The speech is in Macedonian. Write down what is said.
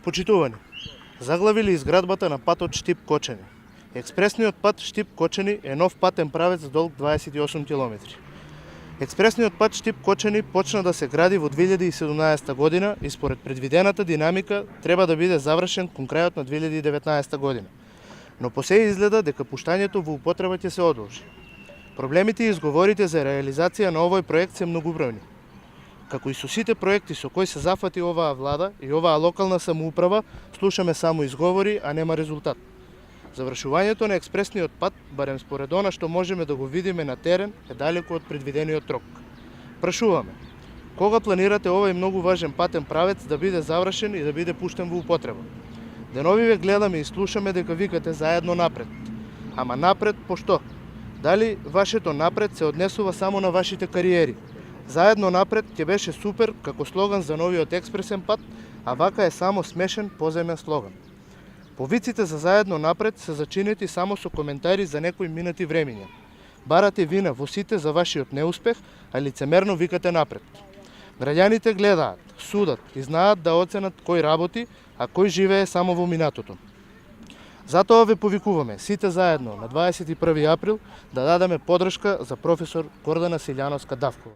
Почитувани, заглавили изградбата на патот Штип-Кочани. Експресниот пат Штип-Кочани е нов патен правец с долг 28 км. Експресниот пат Штип-Кочани почна да се гради во 2017 година и според предвидената динамика треба да биде завршен кон крајот на 2019 година. Но по се изгледа дека пуштањето во употреба ќе се одложи. Проблемите и изговорите за реализација на овој проект се многобројни. Како и со сите проекти со кои се зафати оваа влада и оваа локална самоуправа, слушаме само изговори, а нема резултат. Завршувањето на експресниот пат, барем според она што можеме да го видиме на терен, е далеку од предвидениот рок. Прашуваме, кога планирате овој многу важен патен правец да биде завршен и да биде пуштен во употреба? Денови ве гледаме и слушаме дека викате заедно напред. Ама напред по што? Дали вашето напред се однесува само на вашите кариери? Заедно напред ќе беше супер како слоган за новиот експресен пат, а вака е само смешен поземен слоган. Повиците за заедно напред се зачинети само со коментари за некои минати времиња. Барате вина во сите за вашиот неуспех, а лицемерно викате напред. Граѓаните гледаат, судат и знаат да оценат кој работи, а кој живее само во минатото. Затоа ве повикуваме сите заедно на 21 април да дадеме подршка за професор Гордана Силјановска Давкова.